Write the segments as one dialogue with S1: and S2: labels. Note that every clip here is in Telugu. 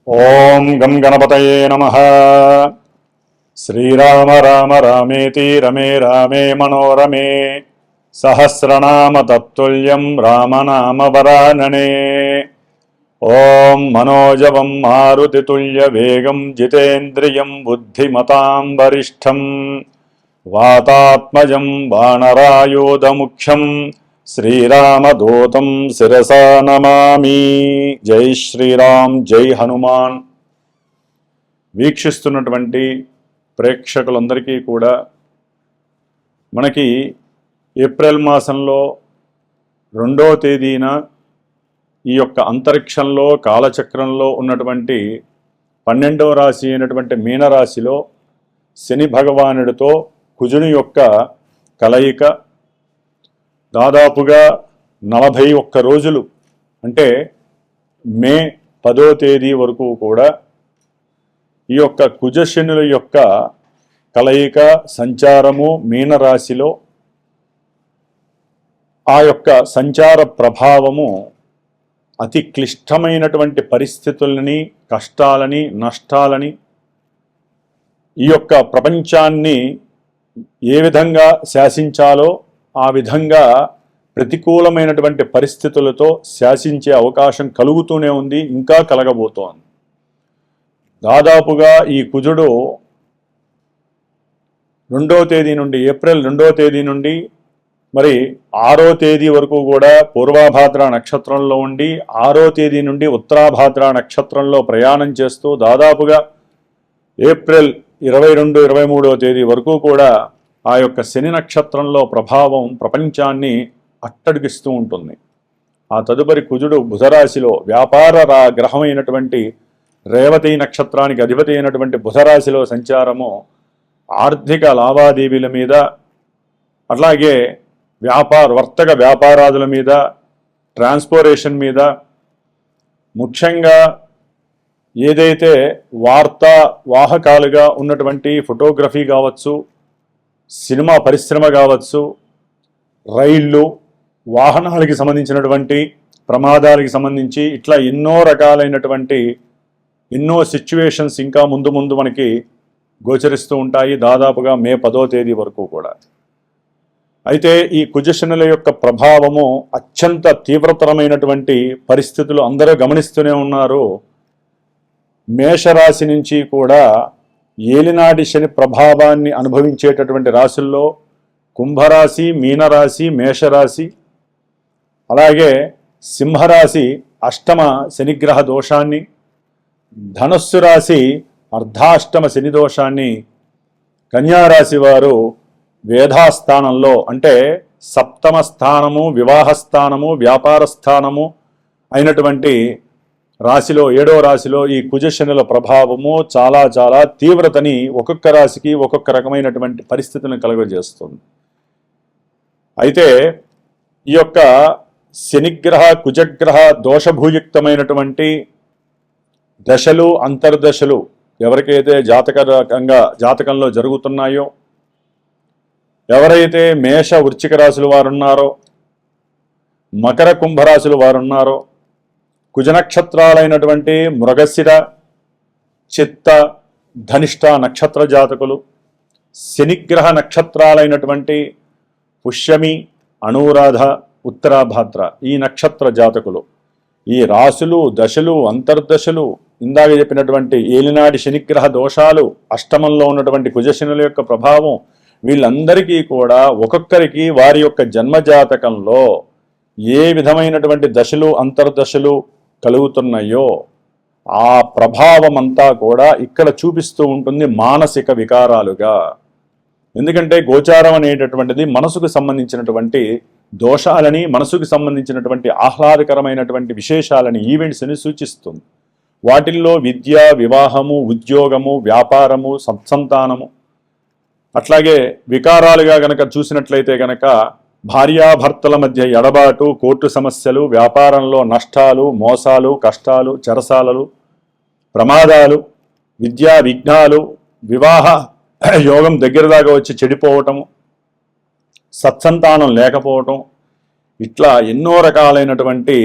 S1: ఓం గం గణపతయే నమః. శ్రీరామ రామ రామేతి రమే రామే మనోరమే సహస్రనామ తత్తుల్యం రామనామ వరాననే. ఓం మనోజవం మారుతితుల్య వేగం జితేంద్రియం బుద్ధిమతాం వరిష్టం వాతాత్మజం వానరాయూధముఖ్యం శ్రీరామదూతం శిరసా నమామి. జై శ్రీరామ్, జై హనుమాన్. వీక్షిస్తున్నటువంటి ప్రేక్షకులందరికీ కూడా మనకి ఏప్రిల్ మాసంలో 2వ తేదీన ఈ యొక్క అంతరిక్షంలో కాలచక్రంలో ఉన్నటువంటి 12వ రాశి అయినటువంటి మీనరాశిలో శని భగవానుడితో కుజుని యొక్క కలయిక దాదాపుగా 41 రోజులు, అంటే మే 10వ తేదీ వరకు కూడా ఈ యొక్క కుజశనుల యొక్క కలయిక సంచారము మీనరాశిలో ఆ యొక్క సంచార ప్రభావము అతి క్లిష్టమైనటువంటి పరిస్థితులని, కష్టాలని, నష్టాలని, ఈ యొక్క ప్రపంచాన్ని ఏ విధంగా శాసించాలో ఆ విధంగా ప్రతికూలమైనటువంటి పరిస్థితులతో శాసించే అవకాశం కలుగుతూనే ఉంది, ఇంకా కలగబోతోంది. దాదాపుగా ఈ కుజుడు 2వ తేదీ నుండి, ఏప్రిల్ 2వ తేదీ నుండి మరి 6వ తేదీ వరకు కూడా పూర్వాభాద్ర నక్షత్రంలో ఉండి 6వ తేదీ నుండి ఉత్తరాభాద్ర నక్షత్రంలో ప్రయాణం చేస్తూ దాదాపుగా ఏప్రిల్ 22, 23వ తేదీ వరకు కూడా ఆ యొక్క శని నక్షత్రంలో ప్రభావం ప్రపంచాన్ని అట్టడిగిస్తూ ఉంటుంది. ఆ తదుపరి కుజుడు బుధరాశిలో వ్యాపార గ్రహమైనటువంటి రేవతి నక్షత్రానికి అధిపతి అయినటువంటి బుధరాశిలో సంచారము ఆర్థిక లావాదేవీల మీద, అట్లాగే వర్తక వ్యాపారాదుల మీద, ట్రాన్స్పోర్టేషన్ మీద, ముఖ్యంగా ఏదైతే వార్తా వాహకాలుగా ఉన్నటువంటి ఫోటోగ్రఫీ కావచ్చు, సినిమా పరిశ్రమ కావచ్చు, రైళ్ళు, వాహనాలకి సంబంధించినటువంటి ప్రమాదాలకి సంబంధించి ఇట్లా ఎన్నో రకాలైనటువంటి ఎన్నో సిచ్యువేషన్స్ ఇంకా ముందు ముందు మనకి గోచరిస్తూ ఉంటాయి, దాదాపుగా మే 10వ తేదీ వరకు కూడా. అయితే ఈ కుజశనుల యొక్క ప్రభావము అత్యంత తీవ్రతరమైనటువంటి పరిస్థితులు అందరూ గమనిస్తూనే ఉన్నారు. మేషరాశి నుంచి కూడా ఏలినాటి శని ప్రభావాన్ని అనుభవించేటటువంటి రాశుల్లో కుంభరాశి, మీనరాశి, మేషరాశి, అలాగే సింహరాశి అష్టమ శనిగ్రహ దోషాన్ని, ధనుస్సు రాశి అర్ధాష్టమ శని దోషాన్ని, కన్యారాశి వారు వేధాస్థానంలో అంటే సప్తమ స్థానము, వివాహ స్థానము, వ్యాపార స్థానము అయినటువంటి రాశిలో 7వ రాశిలో ఈ కుజశనుల ప్రభావము చాలా చాలా తీవ్రతని ఒక్కొక్క రాశికి ఒక్కొక్క రకమైనటువంటి పరిస్థితులను కలుగజేస్తుంది. అయితే ఈ యొక్క శనిగ్రహ కుజగ్రహ దోషభూయుక్తమైనటువంటి దశలు, అంతర్దశలు ఎవరికైతే జాతకంలో జరుగుతున్నాయో, ఎవరైతే మేష వృశ్చిక రాశులు వారున్నారో, మకర కుంభరాశులు వారున్నారో, కుజనక్షత్రాలైనటువంటి మృగశిర, చిత్త, ధనిష్ట నక్షత్ర జాతకులు, శనిగ్రహ నక్షత్రాలైనటువంటి పుష్యమి, అనురాధ, ఉత్తరాభాద్ర ఈ నక్షత్ర జాతకులు, ఈ రాశులు, దశలు, అంతర్దశలు, ఇందాక చెప్పినటువంటి ఏలినాటి శనిగ్రహ దోషాలు, అష్టమంలో ఉన్నటువంటి కుజశనుల యొక్క ప్రభావం, వీళ్ళందరికీ కూడా ఒక్కొక్కరికి వారి యొక్క జన్మజాతకంలో ఏ విధమైనటువంటి దశలు, అంతర్దశలు కలుగుతున్నాయో ఆ ప్రభావం అంతా కూడా ఇక్కడ చూపిస్తూ ఉంటుంది మానసిక వికారాలుగా. ఎందుకంటే గోచారం అనేటటువంటిది మనసుకు సంబంధించినటువంటి దోషాలని, మనసుకు సంబంధించినటువంటి ఆహ్లాదకరమైనటువంటి విశేషాలని, ఈవెంట్స్ని సూచిస్తుంది. వాటిల్లో విద్య, వివాహము, ఉద్యోగము, వ్యాపారము, సత్సంతానము, అట్లాగే వికారాలుగా గనక చూసినట్లయితే గనక భార్యాభర్తల మధ్య ఎడబాటు, కోర్టు సమస్యలు, వ్యాపారంలో నష్టాలు, మోసాలు, కష్టాలు, చెరసాలలు, ప్రమాదాలు, విద్యా విఘ్నాలు, వివాహ యోగం దగ్గర దాకా వచ్చి చెడిపోవటము, సత్సంతానం లేకపోవటం, ఇట్లా ఎన్నో రకాలైనటువంటి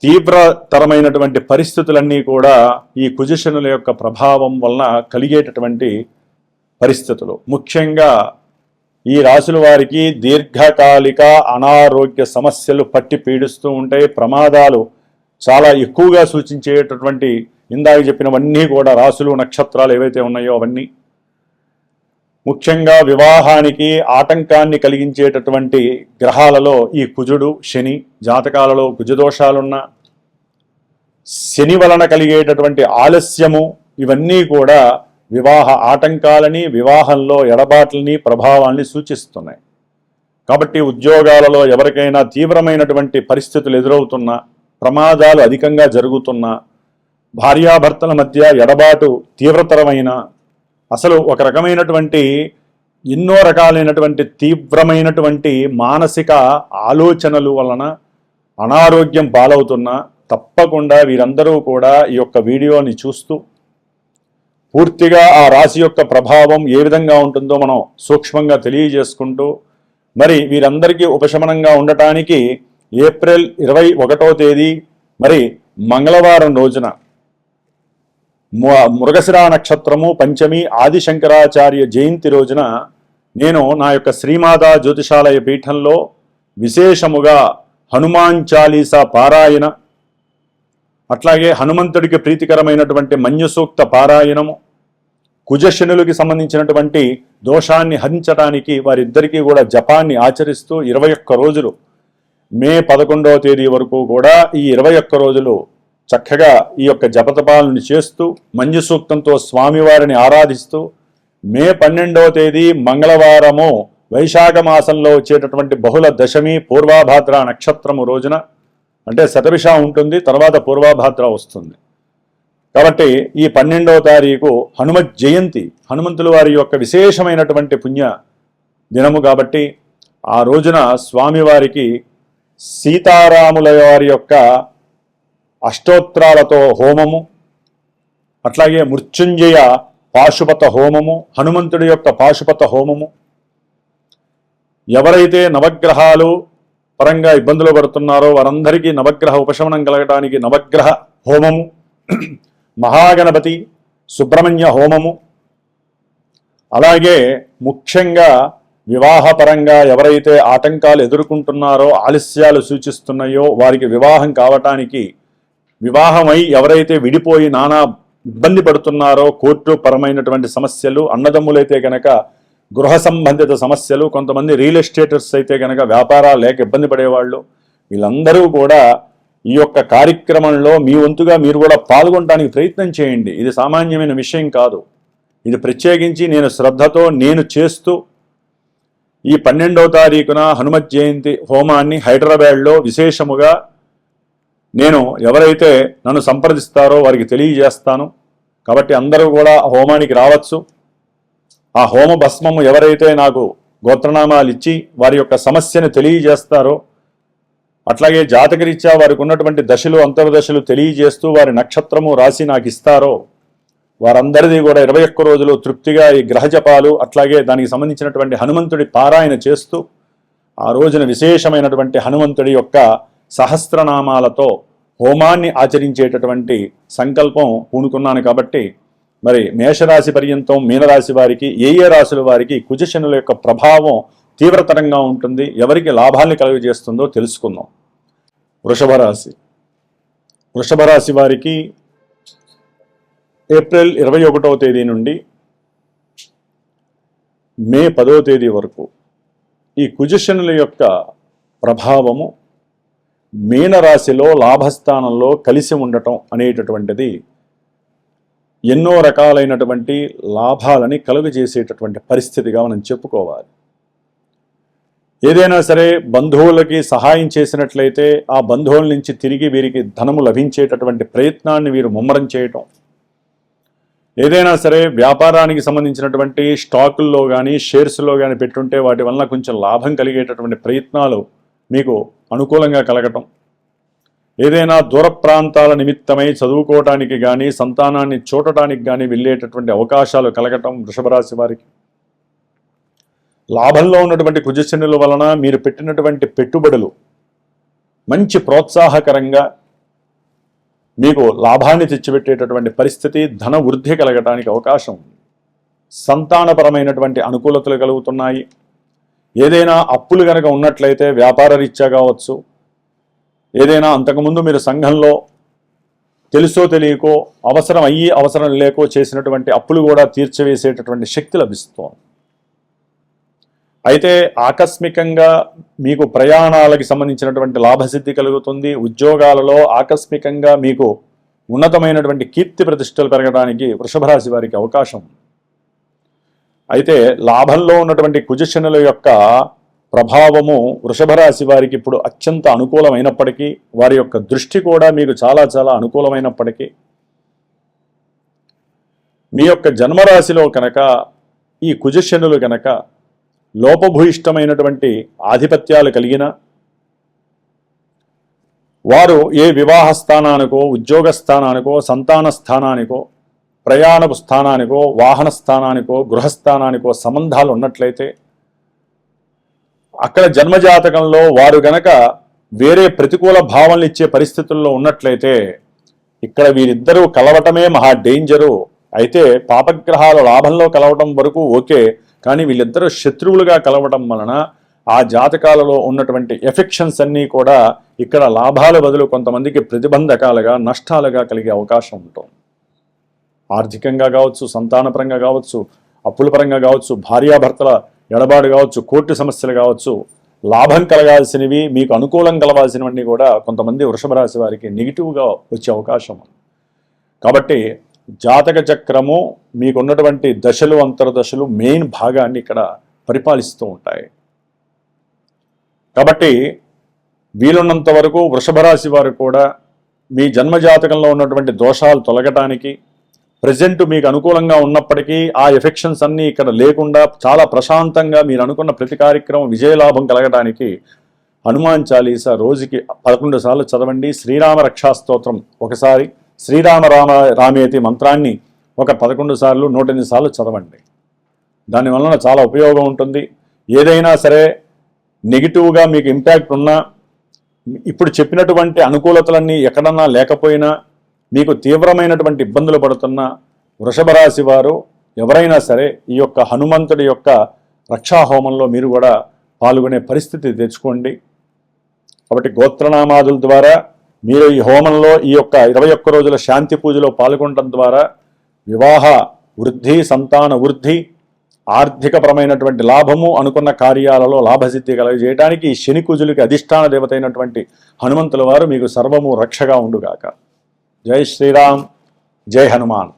S1: తీవ్రతరమైనటువంటి పరిస్థితులన్నీ కూడా ఈ కుజశనుల యొక్క ప్రభావం వలన కలిగేటటువంటి పరిస్థితులు. ముఖ్యంగా ఈ రాశుల వారికి దీర్ఘకాలిక అనారోగ్య సమస్యలు పట్టి పీడిస్తూ ఉంటాయి. ప్రమాదాలు చాలా ఎక్కువగా సూచించేటటువంటి ఇందాక చెప్పినవన్నీ కూడా రాశులు నక్షత్రాలు ఏవైతే ఉన్నాయో అవన్నీ. ముఖ్యంగా వివాహానికి ఆటంకాన్ని కలిగించేటటువంటి గ్రహాలలో ఈ కుజుడు, శని, జాతకాలలో కుజదోషాలున్న, శని వలన కలిగేటటువంటి ఆలస్యము, ఇవన్నీ కూడా వివాహ ఆటంకాలని, వివాహంలో ఎడబాట్లని, ప్రభావాల్ని సూచిస్తున్నాయి. కాబట్టి ఉద్యోగాలలో ఎవరికైనా తీవ్రమైనటువంటి పరిస్థితులు ఎదురవుతున్నా, ప్రమాదాలు అధికంగా జరుగుతున్నా, భార్యాభర్తల మధ్య ఎడబాటు తీవ్రతరమైన, అసలు ఒక రకమైనటువంటి ఎన్నో రకాలైనటువంటి తీవ్రమైనటువంటి మానసిక ఆలోచనలు వలన అనారోగ్యం పాలవుతున్నా తప్పకుండా వీరందరూ కూడా ఈ యొక్క వీడియోని చూస్తూ పూర్తిగా ఆ రాశి యొక్క ప్రభావం ఏ విధంగా ఉంటుందో మనం సూక్ష్మంగా తెలియజేసుకుంటూ, మరి వీరందరికీ ఉపశమనంగా ఉండటానికి ఏప్రిల్ 21వ తేదీ మరి మంగళవారం రోజున మృగశిర నక్షత్రము పంచమి ఆదిశంకరాచార్య జయంతి రోజున నేను నా యొక్క శ్రీమాతా జ్యోతిషాలయ పీఠంలో విశేషముగా హనుమాన్ చాలీసా పారాయణ, అట్లాగే హనుమంతుడికి ప్రీతికరమైనటువంటి మన్యసూక్త పారాయణము, కుజశనులకి సంబంధించినటువంటి దోషాన్ని హరించడానికి వారిద్దరికీ కూడా జపాన్ని ఆచరిస్తూ 21 రోజులు మే 11వ తేదీ వరకు కూడా ఈ 21 రోజులు చక్కగా ఈ యొక్క జపతపాలను చేస్తూ మంజుసూక్తంతో స్వామివారిని ఆరాధిస్తూ మే 12వ తేదీ మంగళవారము వైశాఖ మాసంలో వచ్చేటటువంటి బహుళ దశమి పూర్వాభాద్ర నక్షత్రము రోజున, అంటే శతభిష ఉంటుంది, తర్వాత పూర్వాభాద్ర వస్తుంది. కాబట్టి ఈ 12వ తారీఖు హనుమత్ జయంతి, హనుమంతుల వారి యొక్క విశేషమైనటువంటి పుణ్య దినము కాబట్టి ఆ రోజున స్వామివారికి సీతారాముల వారి యొక్క అష్టోత్తరాలతో హోమము, అట్లాగే మృత్యుంజయ పాశుపత హోమము, హనుమంతుడి యొక్క పాశుపత హోమము, ఎవరైతే నవగ్రహాలు పరంగా ఇబ్బందులు పడుతున్నారో వారందరికీ నవగ్రహ ఉపశమనం కలగడానికి నవగ్రహ హోమము, మహాగణపతి సుబ్రహ్మణ్య హోమము, అలాగే ముఖ్యంగా వివాహపరంగా ఎవరైతే ఆటంకాలు ఎదుర్కొంటున్నారో, ఆలస్యాలు సూచిస్తున్నాయో వారికి వివాహం కావటానికి, వివాహమై ఎవరైతే విడిపోయి నానా ఇబ్బంది పడుతున్నారో, కోర్టు పరమైనటువంటి సమస్యలు, అన్నదమ్ములైతే కనుక గృహ సంబంధిత సమస్యలు, కొంతమంది రియల్ ఎస్టేటర్స్ అయితే కనుక వ్యాపారాలు లేక ఇబ్బంది పడేవాళ్ళు, వీళ్ళందరూ కూడా ఈ యొక్క కార్యక్రమంలో మీ వంతుగా మీరు కూడా పాల్గొనడానికి ప్రయత్నం చేయండి. ఇది సామాన్యమైన విషయం కాదు. ఇది ప్రత్యేకించి నేను శ్రద్ధతో నేను చేస్తూ ఈ 12వ తారీఖున హనుమత్ జయంతి హోమాన్ని హైదరాబాద్లో విశేషముగా నేను ఎవరైతే నన్ను సంప్రదిస్తారో వారికి తెలియజేస్తాను. కాబట్టి అందరూ కూడా హోమానికి రావచ్చు. ఆ హోమ భస్మము ఎవరైతే నాకు గోత్రనామాలు ఇచ్చి వారి యొక్క సమస్యను తెలియజేస్తారో, అట్లాగే జాతకరీత్యా వారికి ఉన్నటువంటి దశలు అంతర్దశలు తెలియజేస్తూ వారి నక్షత్రము రాసి నాకు ఇస్తారో వారందరిది కూడా 21 రోజులు తృప్తిగా ఈ గ్రహ జపాలు, అట్లాగే దానికి సంబంధించినటువంటి హనుమంతుడి పారాయణ చేస్తూ ఆ రోజున విశేషమైనటువంటి హనుమంతుడి యొక్క సహస్రనామాలతో హోమాన్ని ఆచరించేటటువంటి సంకల్పం పూనుకున్నాను. కాబట్టి మరి మేషరాశి పర్యంతం మీనరాశి వారికి ఏ రాశుల వారికి కుజశనుల యొక్క ప్రభావం తీవ్రతరంగా ఉంటుంది, ఎవరికి లాభాన్ని కలుగజేస్తుందో తెలుసుకుందాం. వృషభ రాశి. వృషభ రాశి వారికి ఏప్రిల్ 21వ తేదీ నుండి మే 10వ తేదీ వరకు ఈ కుజశనుల యొక్క ప్రభావము మీనరాశిలో లాభస్థానంలో కలిసి ఉండటం అనేటటువంటిది ఎన్నో రకాలైనటువంటి లాభాలని కలుగజేసేటటువంటి పరిస్థితిగా మనం చెప్పుకోవాలి. ఏదైనా సరే బంధువులకి సహాయం చేసినట్లయితే ఆ బంధువుల నుంచి తిరిగి వీరికి ధనము లభించేటటువంటి ప్రయత్నాన్ని వీరు ముమ్మరం చేయటం, ఏదైనా సరే వ్యాపారానికి సంబంధించినటువంటి స్టాకుల్లో కానీ షేర్స్లో కానీ పెట్టుంటే వాటి వలన కొంచెం లాభం కలిగేటటువంటి ప్రయత్నాలు మీకు అనుకూలంగా కలగటం, ఏదైనా దూర ప్రాంతాల నిమిత్తమై చదువుకోవడానికి కానీ సంతానాన్ని చూడటానికి కానీ వెళ్ళేటటువంటి అవకాశాలు కలగటం వృషభ రాశి వారికి. లాభంలో ఉన్నటువంటి కుజశనుల వలన మీరు పెట్టినటువంటి పెట్టుబడులు మంచి ప్రోత్సాహకరంగా మీకు లాభాన్ని తెచ్చిపెట్టేటటువంటి పరిస్థితి, ధన వృద్ధి కలగటానికి అవకాశం ఉంది. సంతానపరమైనటువంటి అనుకూలతలు కలుగుతున్నాయి. ఏదైనా అప్పులు కనుక ఉన్నట్లయితే వ్యాపార రీత్యా కావచ్చు, ఏదైనా అంతకుముందు మీరు సంఘంలో తెలుసో తెలియకో, అవసరం అయ్యి అవసరం లేకో చేసినటువంటి అప్పులు కూడా తీర్చివేసేటటువంటి శక్తి లభిస్తోంది. అయితే ఆకస్మికంగా మీకు ప్రయాణాలకి సంబంధించినటువంటి లాభసిద్ధి కలుగుతుంది. ఉద్యోగాలలో ఆకస్మికంగా మీకు ఉన్నతమైనటువంటి కీర్తి ప్రతిష్టలు పెరగడానికి వృషభ రాశి వారికి అవకాశం. అయితే లాభంలో ఉన్నటువంటి కుజశనుల యొక్క ప్రభావము వృషభ రాశి వారికి ఇప్పుడు అత్యంత అనుకూలమైనప్పటికీ, వారి యొక్క దృష్టి కూడా మీకు చాలా చాలా అనుకూలమైనప్పటికీ, మీ యొక్క జన్మరాశిలో కనుక ఈ కుజశనులు కనుక లోపభూయిష్టమైనటువంటి ఆధిపత్యాలు కలిగిన వారు ఏ వివాహ స్థానానికో, ఉద్యోగ స్థానానికో, సంతాన స్థానానికో, ప్రయాణపు స్థానానికో, వాహన స్థానానికో, గృహస్థానానికో సంబంధాలు ఉన్నట్లయితే, అక్కడ జన్మజాతకంలో వారు గనక వేరే ప్రతికూల భావనలు ఇచ్చే పరిస్థితుల్లో ఉన్నట్లయితే, ఇక్కడ వీరిద్దరూ కలవటమే మహా డేంజరు. అయితే పాపగ్రహాల లాభంలో కలవటం వరకు ఓకే, కానీ వీళ్ళిద్దరూ శత్రువులుగా కలవటం వలన ఆ జాతకాలలో ఉన్నటువంటి ఎఫెక్షన్స్ అన్నీ కూడా ఇక్కడ లాభాల బదులు కొంతమందికి ప్రతిబంధకాలుగా, నష్టాలుగా కలిగే అవకాశం ఉంటుంది. ఆర్థికంగా కావచ్చు, సంతానపరంగా కావచ్చు, అప్పుల పరంగా కావచ్చు, భార్యాభర్తల ఎడబాటు కావచ్చు, కోర్టు సమస్యలు కావచ్చు, లాభం కలగాల్సినవి, మీకు అనుకూలం కలవాల్సినవన్నీ కూడా కొంతమంది వృషభ రాశి వారికి నెగిటివ్గా వచ్చే అవకాశం ఉంది. కాబట్టి జాతక చక్రము మీకున్నటువంటి దశలు, అంతర్దశలు మెయిన్ భాగాన్ని ఇక్కడ పరిపాలిస్తూ ఉంటాయి. కాబట్టి వీలున్నంత వరకు వృషభ రాశి వారు కూడా మీ జన్మజాతకంలో ఉన్నటువంటి దోషాలు తొలగటానికి, ప్రజెంట్ మీకు అనుకూలంగా ఉన్నప్పటికీ ఆ ఎఫెక్షన్స్ అన్నీ ఇక్కడ లేకుండా చాలా ప్రశాంతంగా మీరు అనుకున్న ప్రతి కార్యక్రమం విజయలాభం కలగడానికి హనుమాన్ చాలీసా రోజుకి 11 సార్లు చదవండి. శ్రీరామ రక్షాస్తోత్రం ఒకసారి, శ్రీరామ రామేతి మంత్రాన్ని ఒక 11 సార్లు 108 సార్లు చదవండి. దానివలన చాలా ఉపయోగం ఉంటుంది. ఏదైనా సరే నెగిటివ్గా మీకు ఇంపాక్ట్ ఉన్నా, ఇప్పుడు చెప్పినటువంటి అనుకూలతలన్నీ ఎక్కడన్నా లేకపోయినా, మీకు తీవ్రమైనటువంటి ఇబ్బందులు పడుతున్న వృషభ రాశి వారు ఎవరైనా సరే ఈ యొక్క హనుమంతుడి యొక్క రక్షాహోమంలో మీరు కూడా పాల్గొనే పరిస్థితి తెచ్చుకోండి. కాబట్టి గోత్రనామాదుల ద్వారా మీరు ఈ హోమంలో ఈ యొక్క 21 రోజుల శాంతి పూజలో పాల్గొనడం ద్వారా వివాహ వృద్ధి, సంతాన వృద్ధి, ఆర్థికపరమైనటువంటి లాభము, అనుకున్న కార్యాలలో లాభసిద్ధి కలగజేయడానికి ఈ శని కుజులకి అధిష్టాన దేవత అయినటువంటి హనుమంతుల వారు మీకు సర్వము రక్షగా ఉండుగాక. జై శ్రీరామ్, జై హనుమాన్.